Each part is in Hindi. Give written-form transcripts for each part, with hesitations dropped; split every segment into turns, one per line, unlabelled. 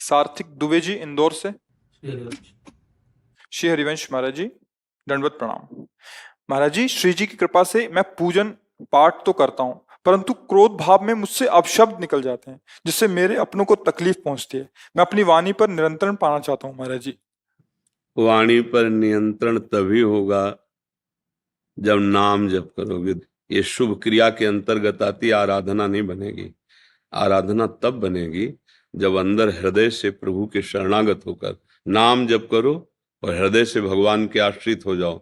सार्थिक दुबे जी इंदौर से। श्री हरिवंश महाराज जी, दंडवत प्रणाम। महाराज जी, श्री जी की कृपा से मैं पूजन पाठ तो करता हूँ, परंतु क्रोध भाव में मुझसे अपशब्द निकल जाते हैं, जिससे मेरे अपनों को तकलीफ पहुंचती है। मैं अपनी वाणी पर नियंत्रण पाना चाहता हूँ महाराज जी।
वाणी पर नियंत्रण तभी होगा जब नाम जप करोगे। ये शुभ क्रिया के अंतर्गत आती, आराधना नहीं बनेगी। आराधना तब बनेगी जब अंदर हृदय से प्रभु के शरणागत होकर नाम जप करो और हृदय से भगवान के आश्रित हो जाओ,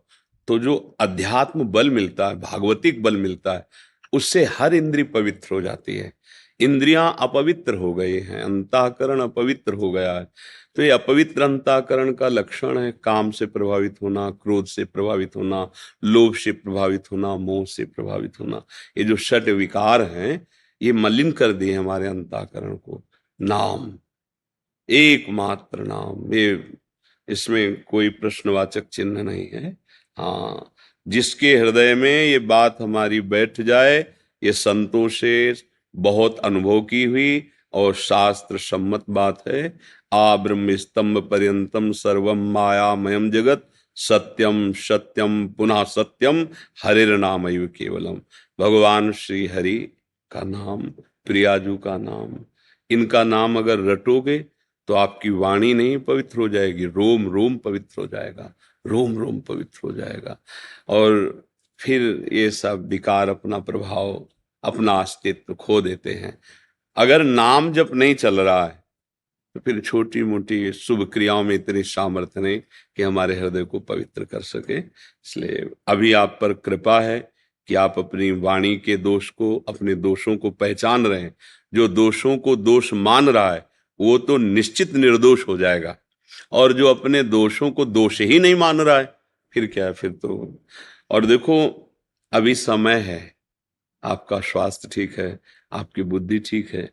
तो जो अध्यात्म बल मिलता है, भागवतिक बल मिलता है, उससे हर इंद्रिय पवित्र हो जाती है। इंद्रियां अपवित्र हो गई हैं, अंतःकरण अपवित्र हो गया है। तो ये अपवित्र अंतःकरण का लक्षण है काम से प्रभावित होना, क्रोध से प्रभावित होना, लोभ से प्रभावित होना, मोह से प्रभावित होना। ये जो षट विकार हैं, ये मलिन कर दिए हमारे अंतःकरण को। नाम, एकमात्र नाम, ये इसमें कोई प्रश्नवाचक चिन्ह नहीं है। हाँ, जिसके हृदय में ये बात हमारी बैठ जाए, ये संतों से बहुत अनुभव की हुई और शास्त्र सम्मत बात है। आ ब्रह्म स्तंभ पर्यंतम सर्वम मायामयम जगत, सत्यम सत्यम पुनः सत्यम, हरिर नामैव केवलम। भगवान श्री हरि का नाम, प्रियाजू का नाम, इनका नाम अगर रटोगे तो आपकी वाणी नहीं पवित्र हो जाएगी, रोम रोम पवित्र हो जाएगा, रोम रोम पवित्र हो जाएगा। और फिर ये सब विकार अपना प्रभाव, अपना अस्तित्व खो देते हैं। अगर नाम जप नहीं चल रहा है तो फिर छोटी मोटी शुभ क्रियाओं में इतनी सामर्थ्य नहीं कि हमारे हृदय को पवित्र कर सके। इसलिए अभी आप पर कृपा है कि आप अपनी वाणी के दोष को, अपने दोषों को पहचान रहे हैं। जो दोषों को दोष मान रहा है वो तो निश्चित निर्दोष हो जाएगा, और जो अपने दोषों को दोष ही नहीं मान रहा है फिर क्या है, फिर तो। और देखो, अभी समय है, आपका स्वास्थ्य ठीक है, आपकी बुद्धि ठीक है,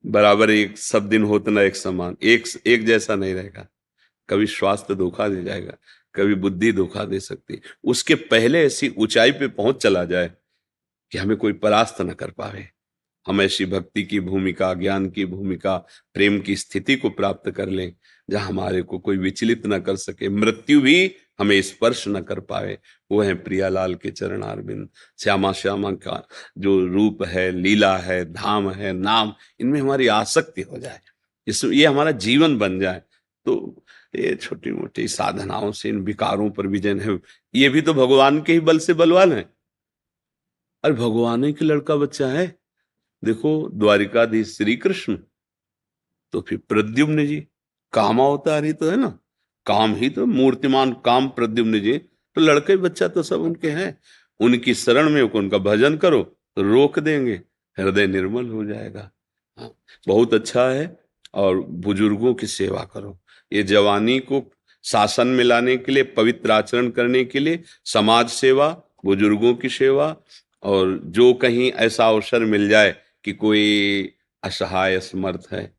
बराबर एक सब दिन होता ना एक समान, एक जैसा नहीं रहेगा। कभी स्वास्थ्य धोखा दे जाएगा, कभी बुद्धि धोखा दे सकती। उसके पहले ऐसी ऊंचाई पे पहुंच चला जाए कि हमें कोई परास्त न कर पावे। हम ऐसी भक्ति की भूमिका, ज्ञान की भूमिका, प्रेम की स्थिति को प्राप्त कर लें जहां हमारे को कोई विचलित न कर सके, मृत्यु भी हमें स्पर्श न कर पाए। वो है प्रियालाल के चरणारविंद। श्यामा श्यामा का जो रूप है, लीला है, धाम है, नाम, इनमें हमारी आसक्ति हो जाए, ये हमारा जीवन बन जाए। तो ये छोटी मोटी साधनाओं से इन विकारों पर विजय है। ये भी तो भगवान के ही बल से बलवान है। अरे भगवान ही के लड़का बच्चा है। देखो, द्वारिकाधीश श्री कृष्ण, तो फिर प्रद्युम्न जी कामावतार ही तो है ना, काम ही तो, मूर्तिमान काम प्रद्युम्न जी, तो लड़के बच्चा तो सब उनके हैं। उनकी शरण में उनका भजन करो तो रोक देंगे, हृदय निर्मल हो जाएगा। हाँ, बहुत अच्छा है। और बुजुर्गों की सेवा करो। ये जवानी को शासन में लाने के लिए, पवित्र आचरण करने के लिए समाज सेवा, बुजुर्गों की सेवा, और जो कहीं ऐसा अवसर मिल जाए कि कोई असहाय असमर्थ है,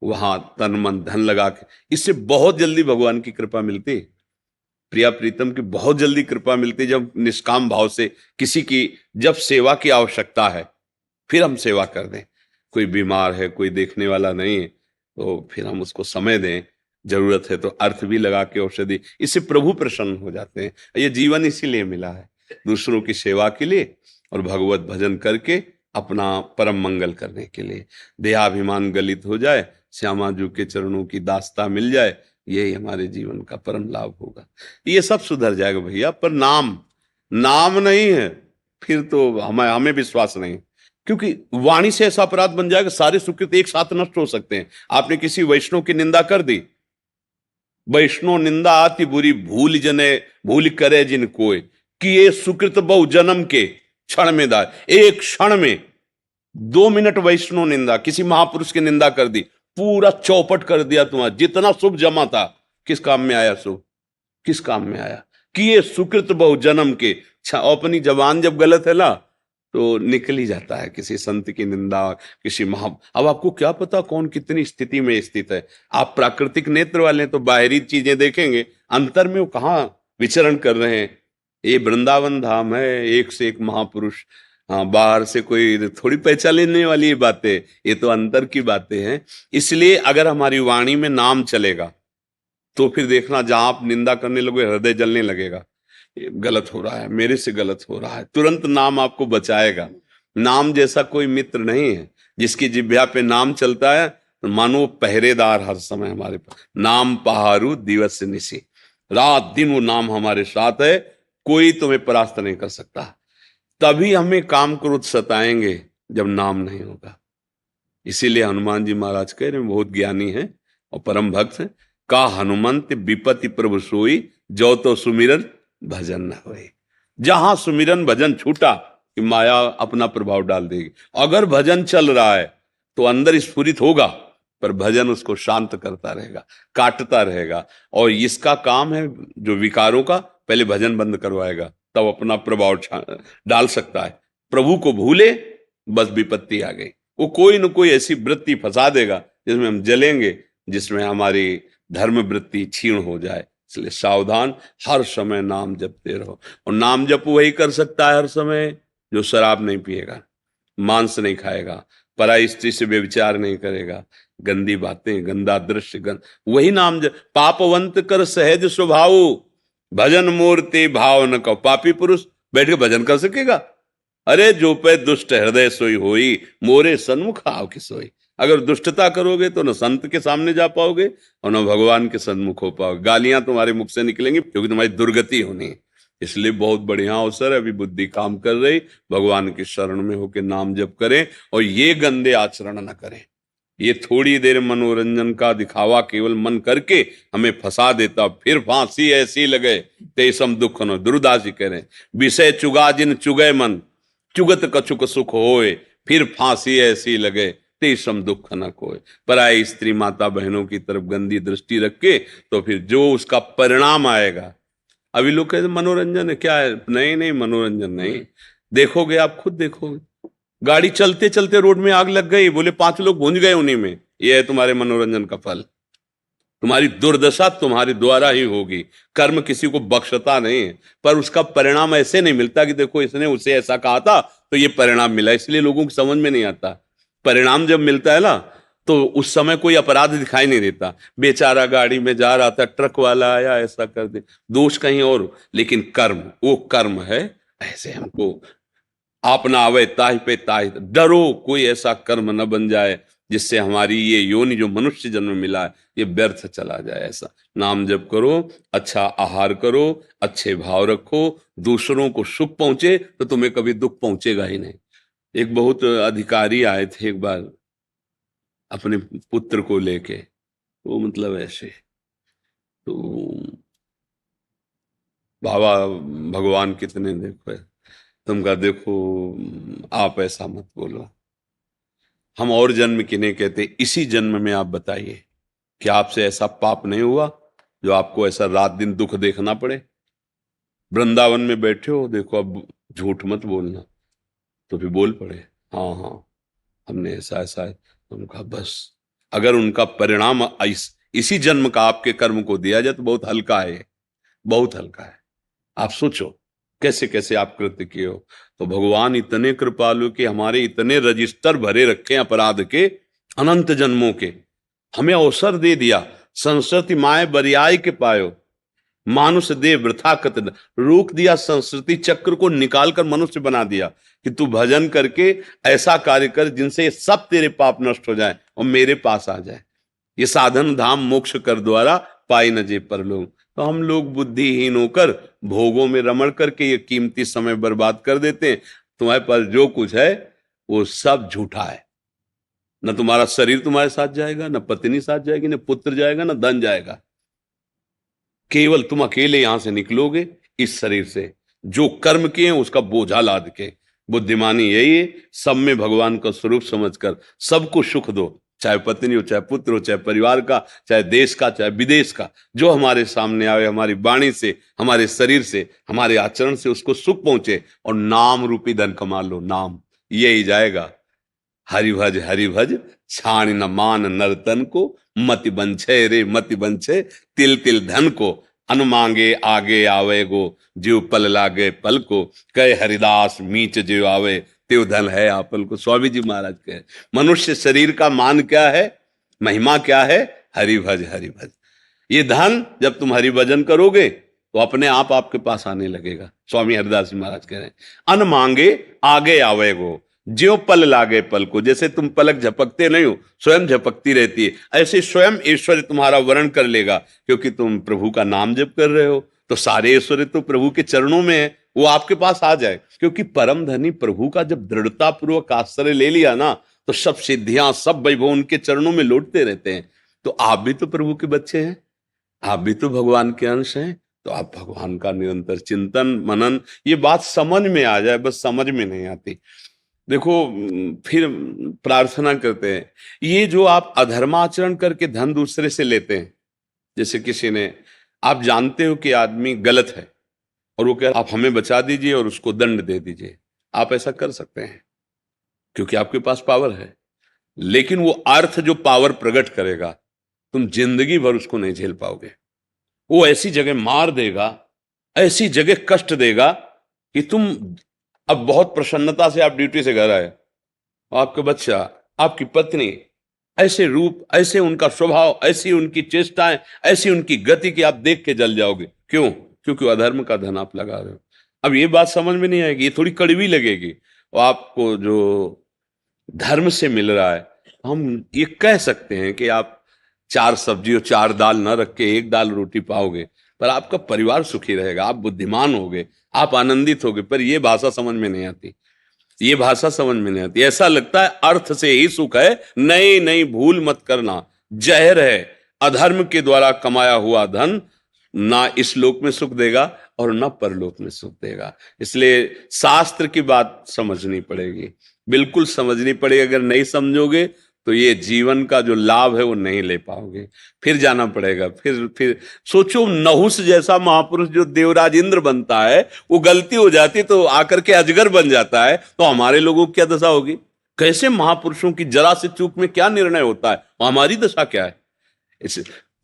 वहां तन मन धन लगा के, इससे बहुत जल्दी भगवान की कृपा मिलती। प्रिया प्रीतम की बहुत जल्दी कृपा मिलती जब निष्काम भाव से किसी की जब सेवा की आवश्यकता है फिर हम सेवा कर दें। कोई बीमार है, कोई देखने वाला नहीं है, तो फिर हम उसको समय दें, जरूरत है तो अर्थ भी लगा के औषधि, इससे प्रभु प्रसन्न हो जाते हैं। ये जीवन इसीलिए मिला है, दूसरों की सेवा के लिए और भगवत भजन करके अपना परम मंगल करने के लिए। देहाभिमान गलित हो जाए, श्यामा जी के चरणों की दास्ता मिल जाए, यही हमारे जीवन का परम लाभ होगा। ये सब सुधर जाएगा भैया, पर नाम नाम नहीं है फिर तो हमें विश्वास नहीं, क्योंकि वाणी से ऐसा अपराध बन जाएगा, सारे सुकृत एक साथ नष्ट हो सकते हैं। आपने किसी वैष्णव की निंदा कर दी, वैष्णव निंदा आती बुरी, भूल जने भूल करे जिन कोय, कि ये सुकृत बहु जन्म के क्षण में दाय। एक क्षण में 2 मिनट वैष्णव निंदा, किसी महापुरुष की निंदा कर दी, पूरा चौपट कर दिया तुम्हारा जितना शुभ जमा था। किस काम में आया शुभ, किस काम में आया? कि ये सुकृत बहु जन्म के। अपनी जबान जब गलत है ना तो निकल ही जाता है किसी संत की निंदा, किसी अब आपको क्या पता कौन कितनी स्थिति में स्थित है। आप प्राकृतिक नेत्र वाले तो बाहरी चीजें देखेंगे, अंतर में वो कहाँ विचरण कर रहे हैं। ये वृंदावन धाम है, एक से एक महापुरुष हाँ, बाहर से कोई थोड़ी पहचान लेने वाली ये बातें, ये तो अंतर की बातें हैं। इसलिए अगर हमारी वाणी में नाम चलेगा तो फिर देखना, जहां आप निंदा करने लगोगे हृदय जलने लगेगा, ये गलत हो रहा है, मेरे से गलत हो रहा है, तुरंत नाम आपको बचाएगा। नाम जैसा कोई मित्र नहीं है। जिसकी जिह्वा पे नाम चलता है, मानो वो पहरेदार हर समय हमारे पास। नाम पहारू दिवस निशी, रात दिन वो नाम हमारे साथ है, कोई तुम्हें परास्त नहीं कर सकता। तभी हमें काम क्रोध सताएंगे जब नाम नहीं होगा। इसीलिए हनुमान जी महाराज कह रहे हैं, बहुत ज्ञानी हैं और परम भक्त हैं। का हनुमंत विपत्ति प्रभु सोई, जो तो सुमिरन भजन न होए। जहां सुमिरन भजन छूटा कि माया अपना प्रभाव डाल देगी। अगर भजन चल रहा है तो अंदर स्फुरित होगा, पर भजन उसको शांत करता रहेगा, काटता रहेगा। और इसका काम है जो विकारों का, पहले भजन बंद करवाएगा, तब अपना प्रभाव डाल सकता है। प्रभु को भूले बस विपत्ति आ गई। वो कोई न कोई ऐसी वृत्ति फंसा देगा जिसमें हम जलेंगे, जिसमें हमारी धर्म वृत्ति क्षीण हो जाए। इसलिए सावधान, हर समय नाम जपते रहो। और नाम जप वही कर सकता है हर समय जो शराब नहीं पिएगा, मांस नहीं खाएगा, पराई स्त्री से व्यभिचार नहीं करेगा, गंदी बातें, गंदा दृश्य, वही नाम पापवंत कर सहज स्वभाव, भजन मूर्ति भाव न कहो। पापी पुरुष बैठ के भजन कर सकेगा? अरे जो पे दुष्ट हृदय सोई होई, मोरे सन्मुख आव की सोई। अगर दुष्टता करोगे तो न संत के सामने जा पाओगे और न भगवान के सन्मुख हो पाओगे। गालियां तुम्हारे मुख से निकलेंगी क्योंकि तुम्हारी दुर्गति होनी है। इसलिए बहुत बढ़िया अवसर है, अभी बुद्धि काम कर रही, भगवान की शरण में होकर नाम जप करें और ये गंदे आचरण न करें। ये थोड़ी देर मनोरंजन का दिखावा केवल मन करके हमें फंसा देता, फिर फांसी ऐसी लगे तेसम दुख न। दुर्दासी कह रहे, विषय चुगा जिन चुगे मन, चुगत कछुक सुख होए, फिर फांसी ऐसी लगे तेसम दुख न कोय। पराई स्त्री माता बहनों की तरफ गंदी दृष्टि रख के तो फिर जो उसका परिणाम आएगा। अभी लोग कहते मनोरंजन है, क्या है? नहीं नहीं, मनोरंजन नहीं। देखोगे, आप खुद देखोगे, गाड़ी चलते चलते रोड में आग लग गई, बोले 5 लोग भूंज गए उन्हीं में। यह है तुम्हारे मनोरंजन का फल। तुम्हारी दुर्दशा तुम्हारे द्वारा ही होगी। कर्म किसी को बख्शता नहीं है, पर उसका परिणाम ऐसे नहीं मिलता कि देखो इसने उसे ऐसा कहा था तो ये परिणाम मिला। इसलिए लोगों को समझ में नहीं आता। परिणाम जब मिलता है ना, तो उस समय कोई अपराध दिखाई नहीं देता। बेचारा गाड़ी में जा रहा था, ट्रक वाला आया, ऐसा कर दे, दोष कहीं और। लेकिन कर्म, वो कर्म है। ऐसे हमको आप ना आवे ताहि पे ताहि, डरो कोई ऐसा कर्म न बन जाए जिससे हमारी ये योनि जो मनुष्य जन्म मिला है ये व्यर्थ चला जाए। ऐसा नाम जप करो, अच्छा आहार करो, अच्छे भाव रखो, दूसरों को सुख पहुंचे तो तुम्हें कभी दुख पहुंचेगा ही नहीं। एक बहुत अधिकारी आए थे एक बार अपने पुत्र को लेके, वो मतलब ऐसे, तो बाबा भगवान कितने देखो, तुम कहा देखो आप ऐसा मत बोलो, हम और जन्म किन्हें कहते, इसी जन्म में आप बताइए कि आपसे ऐसा पाप नहीं हुआ जो आपको ऐसा रात दिन दुख देखना पड़े। वृंदावन में बैठे हो, देखो अब झूठ मत बोलना। तो फिर बोल पड़े, हाँ हाँ हमने ऐसा ऐसा है। उनका बस, अगर उनका परिणाम इसी जन्म का आपके कर्म को दिया जाए तो बहुत हल्का है, बहुत हल्का है। आप सोचो कैसे कैसे आप कृत्य किए हो। तो भगवान इतने कृपालु कि हमारे इतने रजिस्टर भरे रखे अपराध के, अनंत जन्मों के, हमें अवसर दे दिया। संस्कृति माए बरियाई के पायो, मानुष दे वृथा कत, रोक दिया संस्कृति चक्र को, निकालकर मनुष्य बना दिया कि तू भजन करके ऐसा कार्य कर जिनसे सब तेरे पाप नष्ट हो जाए और मेरे पास आ जाए। ये साधन धाम मोक्ष कर द्वारा पाई न जे परलोक। तो हम लोग बुद्धिहीन होकर भोगों में रमण करके ये कीमती समय बर्बाद कर देते हैं। तुम्हारे पास जो कुछ है वो सब झूठा है। न तुम्हारा शरीर तुम्हारे साथ जाएगा, न पत्नी साथ जाएगी, न पुत्र जाएगा, न धन जाएगा। केवल तुम अकेले यहां से निकलोगे इस शरीर से, जो कर्म किए हैं उसका बोझा लाद के। बुद्धिमानी यही है, सब में भगवान का स्वरूप समझकर सबको सुख दो, चाहे पत्नी हो, चाहे पुत्र हो, चाहे परिवार का, चाहे देश का, चाहे विदेश का। जो हमारे सामने आवे, हमारी वाणी से, हमारे शरीर से, हमारे आचरण से उसको सुख पहुंचे। और नाम रूपी धन कमा लो, नाम यही जाएगा। हरिभज हरिभज छाण न मान नर्तन को, मति बंछे रे मति बंछे, तिल तिल धन को, अन मांगे आगे आवे गो, जीव पल लागे पल को, कहे हरिदास मीच जीव आवे, त्यो धन है आपल को। स्वामी जी महाराज कहे मनुष्य शरीर का मान क्या है, महिमा क्या है, हरि भज हरि भज। ये धन जब तुम हरि भजन करोगे तो अपने आप आपके पास आने लगेगा। स्वामी हरिदास जी महाराज कह रहे हैं अन मांगे आगे आवेगो, ज्यों पल लागे पल को। जैसे तुम पलक झपकते नहीं हो, स्वयं झपकती रहती है, ऐसे स्वयं ऐश्वर्य तुम्हारा वर्ण कर लेगा। क्योंकि तुम प्रभु का नाम जप कर रहे हो तो सारे ऐश्वर्य तो प्रभु के चरणों में है, वो आपके पास आ जाए। क्योंकि परम धनी प्रभु का जब दृढ़ता पूर्वक आश्रय ले लिया ना, तो सब सिद्धियां सब वैभव उनके चरणों में लौटते रहते हैं। तो आप भी तो प्रभु के बच्चे हैं, आप भी तो भगवान के अंश हैं। तो आप भगवान का निरंतर चिंतन मनन, ये बात समझ में आ जाए, बस समझ में नहीं आती। देखो फिर प्रार्थना करते हैं, ये जो आप अधर्माचरण करके धन दूसरे से लेते हैं, जैसे किसी ने, आप जानते हो कि आदमी गलत है और वो कह आप हमें बचा दीजिए और उसको दंड दे दीजिए, आप ऐसा कर सकते हैं क्योंकि आपके पास पावर है। लेकिन वो अर्थ जो पावर प्रकट करेगा तुम जिंदगी भर उसको नहीं झेल पाओगे। वो ऐसी जगह मार देगा, ऐसी जगह कष्ट देगा कि तुम, अब बहुत प्रसन्नता से आप ड्यूटी से घर आए, आपका बच्चा, आपकी पत्नी, ऐसे रूप, ऐसे उनका स्वभाव, ऐसी उनकी चेष्टाएं, ऐसी उनकी गति कि आप देख के जल जाओगे। क्यों? क्योंकि अधर्म का धन आप लगा रहे हो। अब ये बात समझ में नहीं आएगी, ये थोड़ी कड़वी लगेगी। और आपको जो धर्म से मिल रहा है, हम ये कह सकते हैं कि आप 4 सब्जी और 4 दाल न रख के 1 दाल रोटी पाओगे, पर आपका परिवार सुखी रहेगा, आप बुद्धिमान होगे, आप आनंदित होगे। पर यह भाषा समझ में नहीं आती, ये भाषा समझ में नहीं आती। ऐसा लगता है अर्थ से ही सुख है। नहीं नहीं, भूल मत करना, जहर है। अधर्म के द्वारा कमाया हुआ धन ना इस लोक में सुख देगा और ना परलोक में सुख देगा। इसलिए शास्त्र की बात समझनी पड़ेगी, बिल्कुल समझनी पड़ेगी। अगर नहीं समझोगे तो ये जीवन का जो लाभ है वो नहीं ले पाओगे, फिर जाना पड़ेगा। फिर सोचो, नहुस जैसा महापुरुष जो देवराज इंद्र बनता है, वो गलती हो जाती तो आकर के अजगर बन जाता है, तो हमारे लोगों की क्या दशा होगी? कैसे महापुरुषों की जरा से चूक में क्या निर्णय होता है, हमारी दशा क्या है? इसे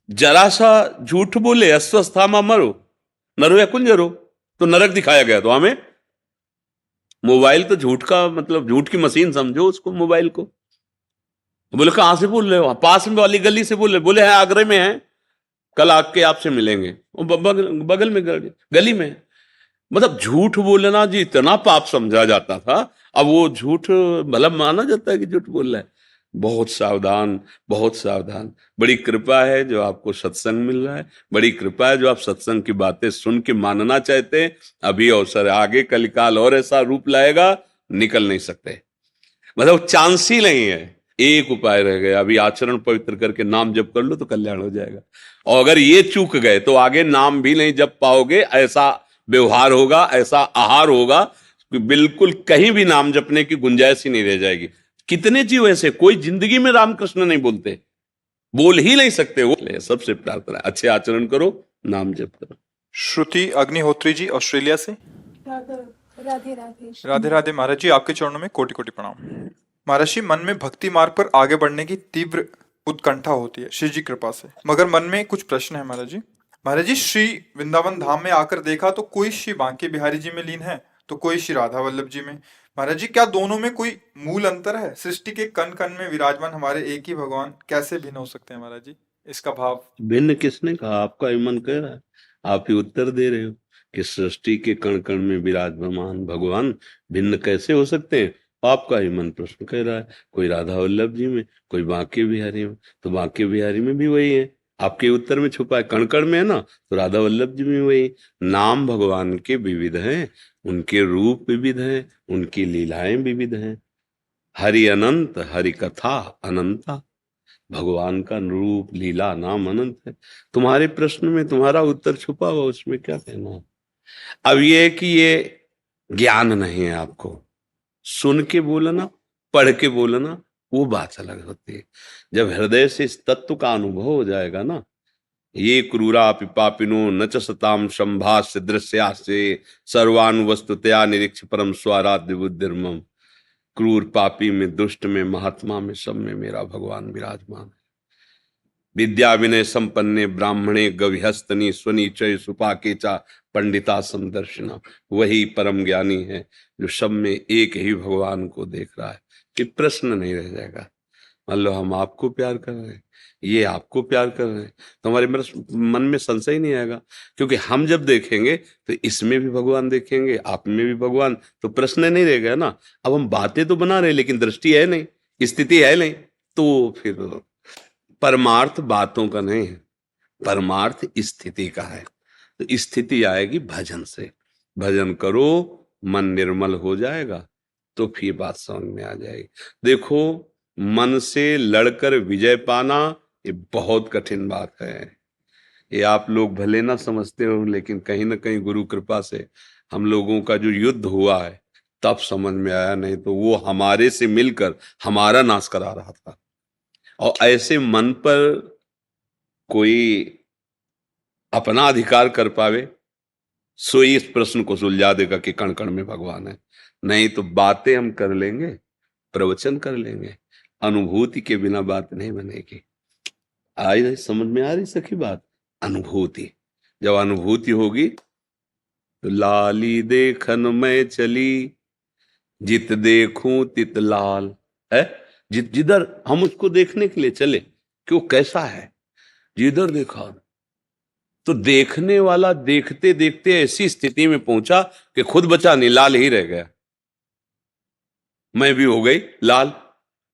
जरा सा झूठ बोले अस्वस्थामा मरो, नरो या कुंजरो, तो नरक दिखाया गया। तो हमें मोबाइल तो झूठ का मतलब, झूठ की मशीन समझो उसको, मोबाइल को। बोले कहां से बोल रहे हो? पास में वाली गली से बोल रहे? बोले है आगरे में है, कल आके आपसे मिलेंगे। बगल में गली में। मतलब झूठ बोलना जी इतना पाप समझा जाता था, अब वो झूठ भला माना जाता है कि झूठ बोल रहा है। बहुत सावधान, बहुत सावधान। बड़ी कृपा है जो आपको सत्संग मिल रहा है, बड़ी कृपा है जो आप सत्संग की बातें सुन के मानना चाहते हैं। अभी अवसर, आगे कलिकाल और ऐसा रूप लाएगा, निकल नहीं सकते, मतलब चांस ही नहीं है। एक उपाय रह गया, अभी आचरण पवित्र करके नाम जप कर लो तो कल्याण हो जाएगा। और अगर ये चूक गए तो आगे नाम भी नहीं जप पाओगे। ऐसा व्यवहार होगा, ऐसा आहार होगा कि बिल्कुल कहीं भी नाम जपने की गुंजाइश ही नहीं रह जाएगी। कितने जीव ऐसे, कोई जिंदगी में रामकृष्ण नहीं बोलते, बोल ही नहीं सकते। वो सबसे प्रार्थना है, अच्छे आचरण करो, नाम जप करो।
श्रुति अग्निहोत्री जी ऑस्ट्रेलिया से।
राधे राधे।
राधे राधे महाराज जी, आपके चरणों में कोटि कोटि प्रणाम। महाराज जी, मन में भक्ति मार्ग पर आगे बढ़ने की तीव्र उत्कंठा होती है श्री जी कृपा से, मगर मन में कुछ प्रश्न है महाराज जी। महाराज जी, श्री वृंदावन धाम में आकर देखा तो कोई श्री बांके बिहारी जी में लीन है तो कोई श्री राधा वल्लभ जी में। महाराज जी, क्या दोनों में कोई मूल अंतर है? सृष्टि के कण कण में विराजमान हमारे एक ही भगवान कैसे भिन्न हो सकते हैं महाराज जी? इसका भाव।
भिन्न किसने कहा? आपका ही मन कह रहा है, आप ही उत्तर दे रहे हो कि सृष्टि के कण कण में विराजमान भगवान भिन्न कैसे हो सकते हैं। आपका ही मन प्रश्न कह रहा है, कोई राधा वल्लभ जी में, कोई बांके बिहारी में। तो बांके बिहारी में भी वही है, आपके उत्तर में छुपा है। कण कण में है ना, तो राधा वल्लभ जी में वही। नाम भगवान के विविध हैं, उनके रूप विविध हैं, उनकी लीलाएं विविध हैं। हरि अनंत, हरि कथा अनंता। भगवान का रूप, लीला, नाम अनंत है। तुम्हारे प्रश्न में तुम्हारा उत्तर छुपा हुआ, उसमें क्या कहना है? अब ये कि ये ज्ञान नहीं है, आपको सुन के बोलना, पढ़ के बोलना, वो बात अलग होती है। जब हृदय से इस तत्व का अनुभव हो जाएगा ना, ये क्रूरा पापिनो न च सताम संभाष्य दृश्यासे सर्वानुवस्तुतया निरीक्ष परम स्वाराध्य बुद्धिर्मम। क्रूर पापी में, दुष्ट में, महात्मा में, सब में मेरा भगवान विराजमान है। विद्या विनय संपन्ने ब्राह्मणे गविहस्तनी स्वनीचय सुपाकेचा पंडिता समदर्शना। वही परम ज्ञानी है जो सब में एक ही भगवान को देख रहा है। कि प्रश्न नहीं रह जाएगा। मान लो हम आपको प्यार कर रहे हैं, ये आपको प्यार कर रहे हैं, तो हमारे मन में संशय नहीं आएगा। क्योंकि हम जब देखेंगे तो इसमें भी भगवान देखेंगे, आप में भी भगवान, तो प्रश्न नहीं रहेगा ना। अब हम बातें तो बना रहे लेकिन दृष्टि है नहीं, स्थिति है नहीं, तो फिर परमार्थ बातों का नहीं है, परमार्थ स्थिति का है। तो स्थिति आएगी भजन से। भजन करो, मन निर्मल हो जाएगा, तो फिर बात समझ में आ जाएगी। देखो, मन से लड़कर विजय पाना ये बहुत कठिन बात है। ये आप लोग भले ना समझते हो, लेकिन कहीं ना कहीं गुरु कृपा से हम लोगों का जो युद्ध हुआ है तब समझ में आया, नहीं तो वो हमारे से मिलकर हमारा नाश करा रहा था। और ऐसे मन पर कोई अपना अधिकार कर पावे, सो इस प्रश्न को सुलझा देगा कि कण कण में भगवान है। नहीं तो बातें हम कर लेंगे, प्रवचन कर लेंगे, अनुभूति के बिना बात नहीं बनेगी। आज समझ में आ रही सखी बात? अनुभूति, जब अनुभूति होगी तो लाली देखन में चली, जित देखूं तित लाल है। जिधर हम उसको देखने के लिए चले कि वो कैसा है, जिधर देखा तो देखने वाला देखते देखते ऐसी स्थिति में पहुंचा कि खुद बचा नहीं, लाल ही रह गया। मैं भी हो गई लाल,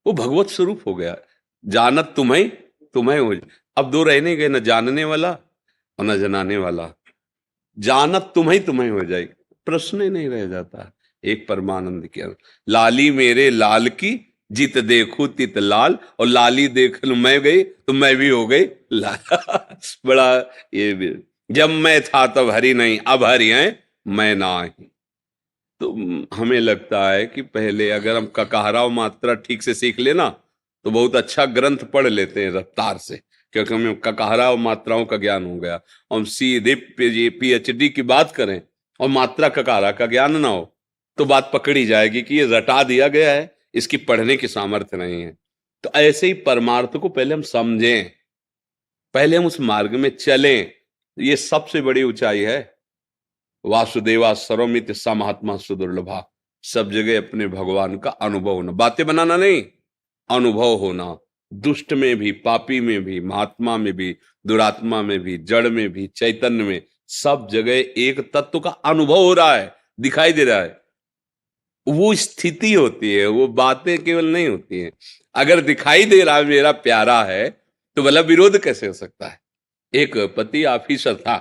वो भगवत स्वरूप हो गया। जानत तुम्हें तुम्हें हो। अब दो रह नहीं गए, न जानने वाला और न जनाने वाला। जानत तुम्हें हो जाए, प्रश्न ही नहीं रह जाता। एक परमानंद के लाली मेरे लाल की, जित देखू तित लाल, और लाली देख मैं गई तो मैं भी हो गई लाल। बड़ा ये भी, जब मैं था तब हरि नहीं, अब हरि है मैं ना ही। तो हमें लगता है कि पहले अगर हम ककाहरा मात्रा ठीक से सीख लेना तो बहुत अच्छा ग्रंथ पढ़ लेते हैं रफ्तार से, क्योंकि हमें ककाहरा और मात्राओं का ज्ञान हो गया। हम सीधे PhD की बात करें और मात्रा ककाहरा का ज्ञान ना हो तो बात पकड़ी जाएगी कि ये रटा दिया गया है, इसकी पढ़ने की सामर्थ्य नहीं है। तो ऐसे ही परमार्थ को पहले हम समझें, पहले हम उस मार्ग में चलें। ये सबसे बड़ी ऊंचाई है। वासुदेवा सर्वमित सा महात्मा सुदुर्लभा। सब जगह अपने भगवान का अनुभव होना, बातें बनाना नहीं, अनुभव होना। दुष्ट में भी, पापी में भी, महात्मा में भी, दुरात्मा में भी, जड़ में भी, चैतन्य में, सब जगह एक तत्व का अनुभव हो रहा है, दिखाई दे रहा है। वो स्थिति होती है, वो बातें केवल नहीं होती हैं। अगर दिखाई दे रहा है मेरा प्यारा है तो भला विरोध कैसे हो सकता है? एक पति ऑफिसर था,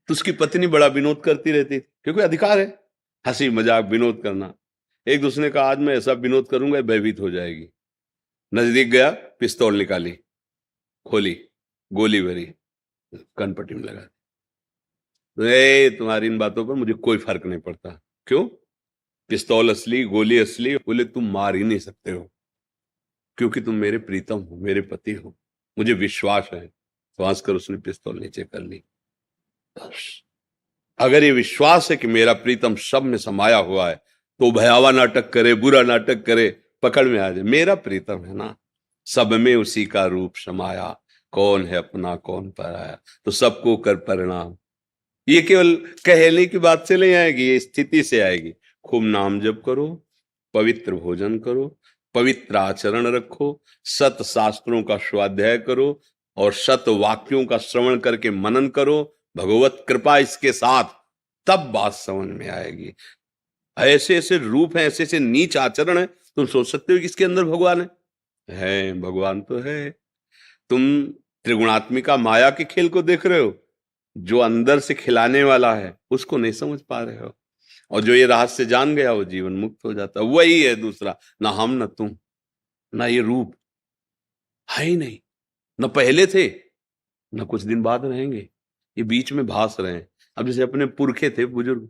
तो उसकी पत्नी बड़ा विनोद करती रहती थी, क्योंकि अधिकार है हंसी मजाक विनोद करना। एक दूसरे ने कहा आज मैं ऐसा विनोद करूंगा भयभीत हो जाएगी। नजदीक गया, पिस्तौल निकाली, खोली, गोली भरी, कनपट्टी में लगा दी। तो तुम्हारी इन बातों पर मुझे कोई फर्क नहीं पड़ता। क्यों? पिस्तौल असली, गोली असली। बोले तुम मार ही नहीं सकते हो, क्योंकि तुम मेरे प्रीतम हो, मेरे पति हो, मुझे विश्वास है। तो हंसकर उसने पिस्तौल नीचे कर ली। अगर ये विश्वास है कि मेरा प्रीतम सब में समाया हुआ है तो भयावा नाटक करे, बुरा नाटक करे, पकड़ में आ जाए। मेरा प्रीतम है ना, सब में उसी का रूप समाया, कौन है अपना कौन पराया, तो सबको कर परिणाम। ये केवल कहने की बात से नहीं आएगी, ये स्थिति से आएगी। खूब नाम जप करो, पवित्र भोजन करो, पवित्र आचरण रखो, सत शास्त्रों का स्वाध्याय करो और सत वाक्यों का श्रवण करके मनन करो, भगवत कृपा इसके साथ, तब बात समझ में आएगी। ऐसे ऐसे रूप हैं, ऐसे ऐसे नीच आचरण है, तुम सोच सकते हो कि इसके अंदर भगवान है भगवान तो है। तुम त्रिगुणात्मिका माया के खेल को देख रहे हो, जो अंदर से खिलाने वाला है उसको नहीं समझ पा रहे हो, और जो ये रहस्य जान गया वो जीवन मुक्त हो जाता। वही है दूसरा, ना हम न तुम, ना ये रूप है ही नहीं, न पहले थे न कुछ दिन बाद रहेंगे, ये बीच में भास रहे हैं। अब जैसे अपने पुरखे थे बुजुर्ग,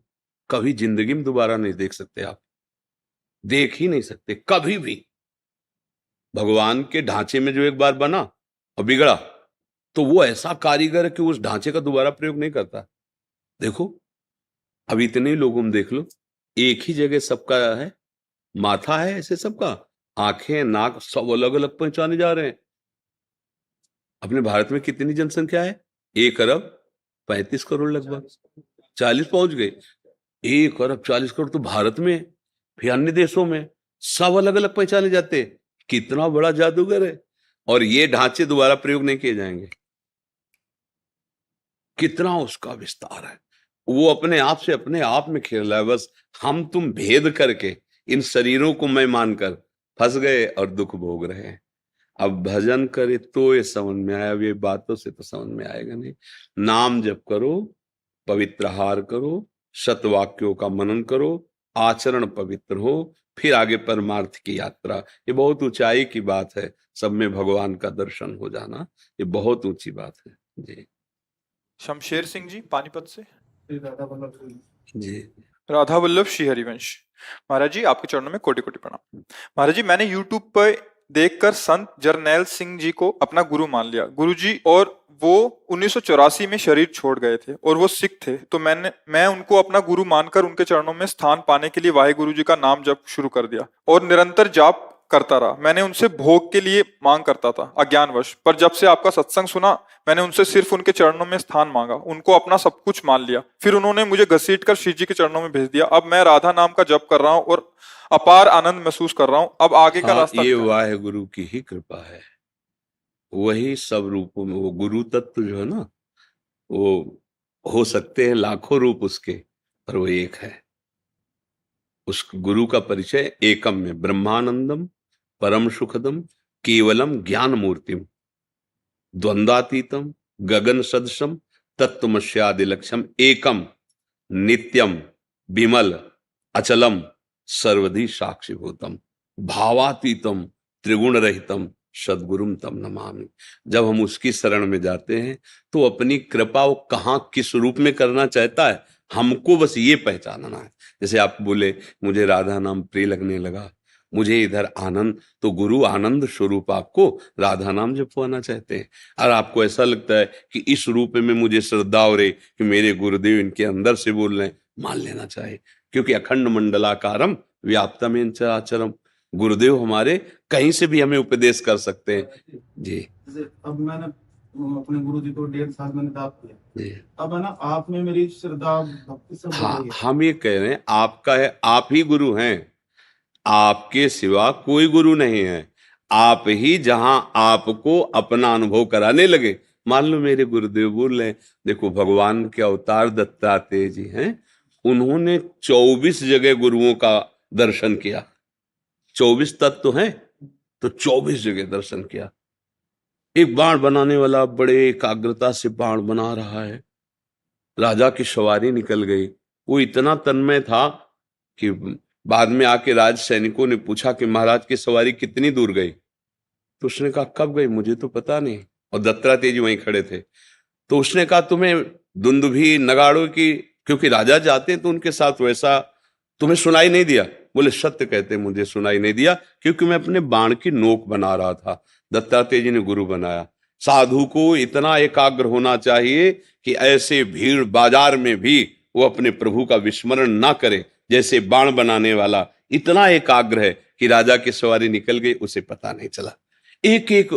कभी जिंदगी में दोबारा नहीं देख सकते, आप देख ही नहीं सकते कभी भी। भगवान के ढांचे में जो एक बार बना और बिगड़ा, तो वो ऐसा कारीगर है कि उस ढांचे का दोबारा प्रयोग नहीं करता। देखो अब इतने ही लोगों में देख लो, एक ही जगह सबका है, माथा है ऐसे सबका, आंखें नाक सब अलग अलग पहुंचाने जा रहे हैं। अपने भारत में कितनी जनसंख्या है? 1 अरब 35 करोड़ लगभग, 40 पहुंच गए। 1 अरब 40 करोड़ तो भारत में है। फिर अन्य देशों में सब अलग अलग पहचाने जाते हैं। कितना बड़ा जादूगर है। और ये ढांचे दोबारा प्रयोग नहीं किए जाएंगे। कितना उसका विस्तार है। वो अपने आप में खेल रहा है। बस हम तुम भेद करके इन शरीरों को मैं मानकर फंस गए और दुख भोग रहे हैं। अब भजन करे तो ये समझ में आया। अब ये बातों से तो समझ में आएगा नहीं। नाम जप करो, पवित्र आहार करो, सतवाक्यों का मनन करो, आचरण पवित्र हो, फिर आगे परमार्थ की यात्रा। ये बहुत ऊंचाई की बात है। सब में भगवान का दर्शन हो जाना, ये बहुत ऊंची बात है जी।
शमशेर सिंह जी पानीपत से।
जी
राधा वल्लभ श्री हरिवंश। महाराज जी आपके चरणों में कोटि कोटि प्रणाम। महाराज जी मैंने YouTube पर देखकर संत जरनैल सिंह जी को अपना गुरु मान लिया। गुरु जी और वो 1984 में शरीर छोड़ गए थे और वो सिख थे, तो मैं उनको अपना गुरु मानकर उनके चरणों में स्थान पाने के लिए वाहेगुरु जी का नाम जप शुरू कर दिया और निरंतर जाप करता रहा। मैंने उनसे भोग के लिए मांग करता था अज्ञानवश, पर जब से आपका सत्संग सुना मैंने उनसे सिर्फ उनके चरणों में स्थान मांगा, उनको अपना सब कुछ मान लिया। फिर उन्होंने मुझे घसीटकर श्री जी के चरणों में भेज दिया। अब मैं राधा नाम का जप कर रहा हूँ और अपार आनंद महसूस कर रहा हूँ। अब आगे का रास्ता
ये
क्या है?
वाहेगुरु की ही कृपा है। वही सब रूपों में वो गुरु तत्व जो है ना, वो हो सकते हैं लाखों रूप उसके, पर वो एक है। उस गुरु का परिचय एकम में, ब्रह्मानंदम परम सुखदम केवलम ज्ञान मूर्तिम द्वंद्वातीतम गगन सदृशम तत्वमस्यादि लक्ष्यम एकम नित्यम विमल अचलम सर्वधि साक्षीभूतम भावातीतम त्रिगुण रहितम सद्गुरुम तम नमामि। जब हम उसकी शरण में जाते हैं तो अपनी कृपा वो कहाँ किस रूप में करना चाहता है, हमको बस ये पहचानना है। जैसे आप बोले मुझे राधा नाम प्रिय लगने लगा, मुझे इधर आनंद, तो गुरु आनंद स्वरूप आपको राधा नाम जपवाना चाहते हैं। और आपको ऐसा लगता है कि इस रूप में मुझे श्रद्धा हो रही कि मेरे गुरुदेव इनके अंदर से बोल रहे हैं, मान लेना चाहिए। क्योंकि अखंड मंडलाकारम व्याप्तमेन चराचरम, गुरुदेव हमारे कहीं से भी हमें उपदेश कर सकते हैं जी।
जैसे अब मैंने अपने गुरु जी को 1.5 साल मैंने दाप किया
जी
अब है ना, आप में मेरी श्रद्धा भक्ति सब बढ़
हाँ,
गई है।
हम ये कह रहे हैं आपका है, आप ही गुरु हैं, आपके सिवा कोई गुरु नहीं है। आप ही जहां आपको अपना अनुभव कराने लगे। मान लो मेरे गुरुदेव बोल रहे, देखो भगवान के अवतार दत्तात्रेय जी हैं, उन्होंने 24 जगह गुरुओं का दर्शन किया। 24 तत्व हैं तो 24 जगह दर्शन किया। एक बाण बनाने वाला बड़े एकाग्रता से बाण बना रहा है, राजा की सवारी निकल गई। वो इतना तन्मय था कि बाद में आके राज सैनिकों ने पूछा कि महाराज की सवारी कितनी दूर गई, तो उसने कहा कब गई मुझे तो पता नहीं। और दत्तात्रेय जी वहीं खड़े थे। तो उसने कहा तुम्हें दुंदुभी नगाड़ों की, क्योंकि राजा जाते हैं तो उनके साथ वैसा, तुम्हें सुनाई नहीं दिया? बोले सत्य कहते मुझे सुनाई नहीं दिया, क्योंकि मैं अपने बाण की नोक बना रहा था। दत्तात्रेय जी ने गुरु बनाया। साधु को इतना एकाग्र होना चाहिए कि ऐसे भीड़ बाजार में भी वो अपने प्रभु का विस्मरण ना करे। जैसे बाण बनाने वाला इतना एकाग्र है कि राजा की सवारी निकल गई, उसे पता नहीं चला। एक एक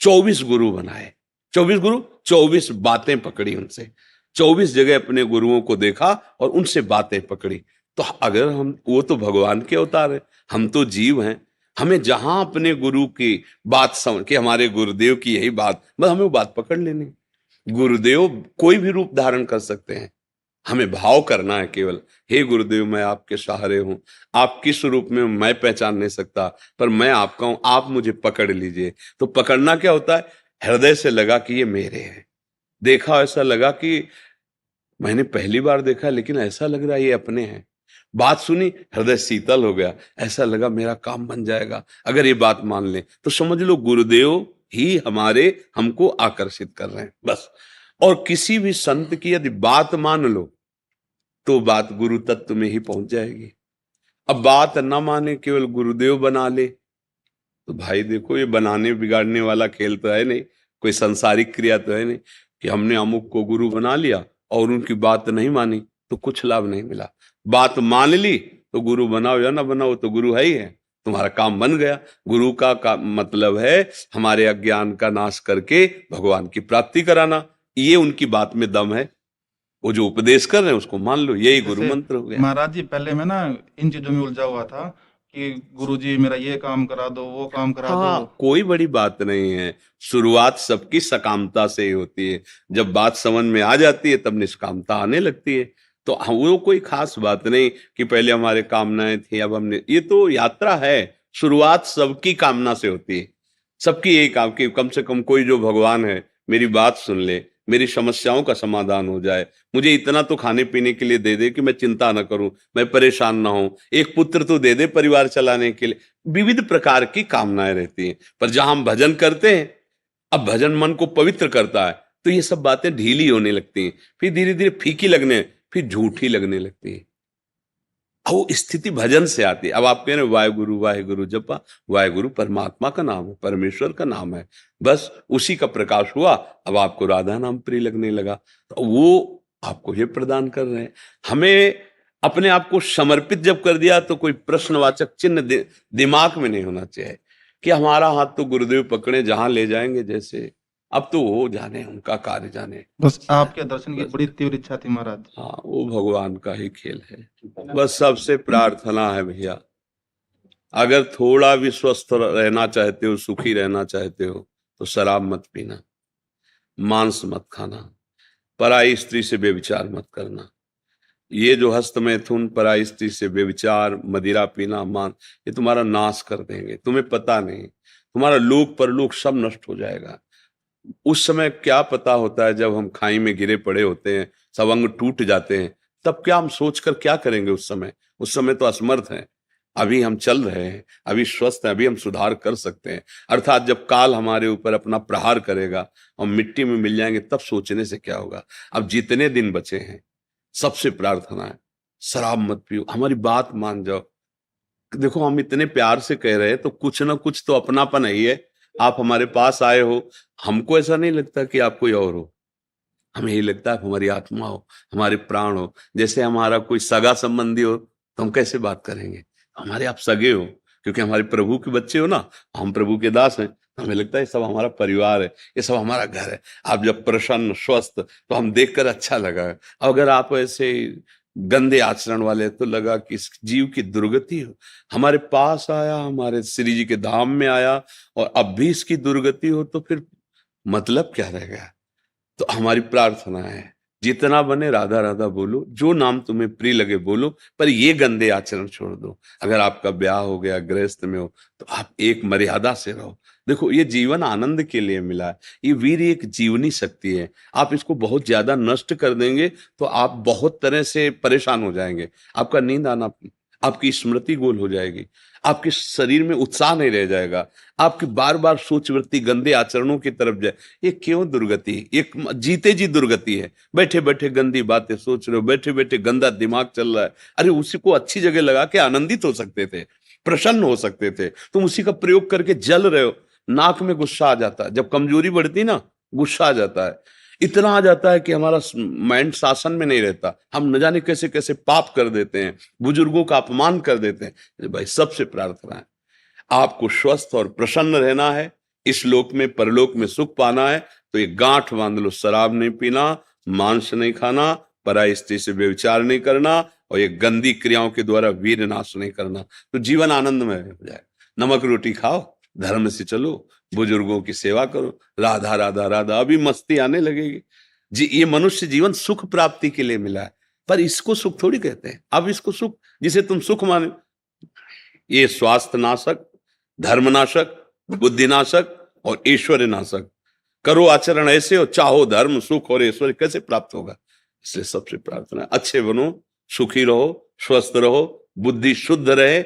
24 गुरु बनाए। 24 गुरु, 24 बातें पकड़ी उनसे। 24 जगह अपने गुरुओं को देखा और उनसे बातें पकड़ी। तो अगर हम, वो तो भगवान के अवतार है, हम तो जीव हैं। हमें जहां अपने गुरु की बात समझ के, हमारे गुरुदेव की यही बात, बस हमें वो बात पकड़ लेनी। गुरुदेव कोई भी रूप धारण कर सकते हैं, हमें भाव करना है केवल, हे गुरुदेव मैं आपके सहारे हूं। आप किस रूप में मैं पहचान नहीं सकता, पर मैं आपका हूं, आप मुझे पकड़ लीजिए। तो पकड़ना क्या होता है? हृदय से लगा कि ये मेरे हैं। देखा ऐसा लगा कि मैंने पहली बार देखा, लेकिन ऐसा लग रहा है ये अपने हैं। बात सुनी, हृदय शीतल हो गया, ऐसा लगा मेरा काम बन जाएगा अगर ये बात मान ले। तो समझ लो गुरुदेव ही हमको आकर्षित कर रहे हैं बस। और किसी भी संत की यदि बात मान लो तो बात गुरु तत्व में ही पहुंच जाएगी। अब बात ना माने, केवल गुरुदेव बना ले, तो भाई देखो ये बनाने बिगाड़ने वाला खेल तो है नहीं, कोई संसारिक क्रिया तो है नहीं कि हमने अमुक को गुरु बना लिया और उनकी बात नहीं मानी तो कुछ लाभ नहीं मिला। बात मान ली तो गुरु बनाओ या ना बनाओ तो गुरु है ही है, तुम्हारा काम बन गया। गुरु का मतलब है हमारे अज्ञान का नाश करके भगवान की प्राप्ति कराना। ये उनकी बात में दम है, वो जो उपदेश कर रहे हैं उसको मान लो, यही गुरु
जैसे
मंत्र हो गया।
महाराज जी पहले मैं ना इन चीजों में उलझा हुआ था कि गुरुजी मेरा ये काम करा दो, वो काम करा
हाँ,
दो।
कोई बड़ी बात नहीं है। शुरुआत सबकी सकामता से ही होती है, जब बात समझ में आ जाती है तब निष्कामता आने लगती है। तो वो कोई खास बात नहीं कि पहले हमारे कामनाएं थी अब हमने, ये तो यात्रा है। शुरुआत सबकी कामना से होती है, सबकी यही काम कि कम से कम कोई जो भगवान है मेरी बात सुन ले, मेरी समस्याओं का समाधान हो जाए, मुझे इतना तो खाने पीने के लिए दे दे कि मैं चिंता न करूं, मैं परेशान ना हूं, एक पुत्र तो दे दे परिवार चलाने के लिए। विविध प्रकार की कामनाएं रहती हैं। पर जहां हम भजन करते हैं, अब भजन मन को पवित्र करता है, तो ये सब बातें ढीली होने लगती हैं, फिर धीरे धीरे फीकी लगने, फिर झूठी लगने लगती है। वो स्थिति भजन से आती है। अब आप कह रहे वाहे गुरु जपा, वाहे गुरु परमात्मा का नाम है, परमेश्वर का नाम है, बस उसी का प्रकाश हुआ, अब आपको राधा नाम प्रिय लगने लगा। तो वो आपको ये प्रदान कर रहे हैं। हमें अपने आप को समर्पित जब कर दिया तो कोई प्रश्नवाचक चिन्ह दिमाग में नहीं होना चाहिए कि हमारा हाथ तो गुरुदेव पकड़े, जहां ले जाएंगे जैसे, अब तो वो जाने, उनका कार्य जाने।
बस आपके दर्शन की बड़ी तीव्र इच्छा थी महाराज।
हाँ, वो भगवान का ही खेल है। बस सबसे प्रार्थना है भैया, अगर थोड़ा भी स्वस्थ रहना चाहते हो, सुखी रहना चाहते हो, तो शराब मत पीना, मांस मत खाना, पराई स्त्री से व्यभिचार मत करना। ये जो हस्त मैथुन, पराई स्त्री से व्यभिचार, मदिरा पीना, मान, ये तुम्हारा नाश कर देंगे। तुम्हें पता नहीं, तुम्हारा लोक परलोक सब नष्ट हो जाएगा। उस समय क्या पता होता है, जब हम खाई में गिरे पड़े होते हैं, सब अंग टूट जाते हैं, तब क्या हम सोचकर क्या करेंगे उस समय तो असमर्थ हैं। अभी हम चल रहे हैं, अभी स्वस्थ हैं, अभी हम सुधार कर सकते हैं। अर्थात जब काल हमारे ऊपर अपना प्रहार करेगा, हम मिट्टी में मिल जाएंगे, तब सोचने से क्या होगा। अब जितने दिन बचे हैं, सबसे प्रार्थना है शराब मत पियो, हमारी बात मान जाओ। देखो हम इतने प्यार से कह रहे हैं तो कुछ ना कुछ तो अपनापन ही है। आप हमारे पास आए हो, हमको ऐसा नहीं लगता कि आप कोई और हो, हमें यही लगता है हमारी आत्मा हो, हमारे प्राण हो। जैसे हमारा कोई सगा संबंधी हो तो हम कैसे बात करेंगे, हमारे आप सगे हो, क्योंकि हमारे प्रभु के बच्चे हो ना, हम प्रभु के दास हैं, हमें लगता है ये सब हमारा परिवार है, ये सब हमारा घर है। आप जब प्रसन्न स्वस्थ, तो हम देखकर अच्छा लगा। अगर आप ऐसे गंदे आचरण वाले, तो लगा कि इस जीव की दुर्गति हो, हमारे पास आया, हमारे श्री जी के धाम में आया, और अब भी इसकी दुर्गति हो, तो फिर मतलब क्या रह गया। तो हमारी प्रार्थना है, जितना बने राधा राधा बोलो, जो नाम तुम्हें प्रिय लगे बोलो, पर ये गंदे आचरण छोड़ दो। अगर आपका ब्याह हो गया, गृहस्थ में हो, तो आप एक मर्यादा से रहो। देखो ये जीवन आनंद के लिए मिला है, ये वीर एक जीवनी शक्ति है। आप इसको बहुत ज्यादा नष्ट कर देंगे तो आप बहुत तरह से परेशान हो जाएंगे। आपका नींद आना, आपकी स्मृति गोल हो जाएगी, आपके शरीर में उत्साह नहीं रह जाएगा, आपकी बार बार सोच वृत्ति गंदे आचरणों की तरफ जाए। ये क्यों दुर्गति, एक जीते जी दुर्गति है। बैठे बैठे गंदी बातें सोच रहे हो, बैठे बैठे गंदा दिमाग चल रहा है। अरे उसी को अच्छी जगह लगा के आनंदित हो सकते थे, प्रसन्न हो सकते थे। तुम उसी का प्रयोग करके जल रहे हो। नाक में गुस्सा आ जाता है, जब कमजोरी बढ़ती ना, गुस्सा आ जाता है, इतना आ जाता है कि हमारा माइंड शासन में नहीं रहता। हम न जाने कैसे कैसे पाप कर देते हैं, बुजुर्गों का अपमान कर देते हैं। भाई सबसे प्रार्थना है, आपको स्वस्थ और प्रसन्न रहना है, इस लोक में परलोक में सुख पाना है, तो ये गांठ बांध लो, शराब नहीं पीना, मांस नहीं खाना, पराई स्त्री से व्यभिचार नहीं करना, और ये गंदी क्रियाओं के द्वारा वीर नाश नहीं करना, तो जीवन आनंदमय हो जाए। नमक रोटी खाओ, धर्म से चलो, बुजुर्गों की सेवा करो, राधा राधा राधा, अभी मस्ती आने लगेगी जी। ये मनुष्य जीवन सुख प्राप्ति के लिए मिला है, पर इसको सुख थोड़ी कहते हैं। अब इसको सुख, जिसे तुम सुख माने, ये स्वास्थ्य नाशक, धर्म नाशक, बुद्धि नाशक और ऐश्वर्य नाशक। करो आचरण ऐसे हो, चाहो धर्म सुख और ऐश्वर्य कैसे प्राप्त होगा। इसलिए सबसे प्रार्थना है, अच्छे बनो, सुखी रहो, स्वस्थ रहो, बुद्धि शुद्ध रहे,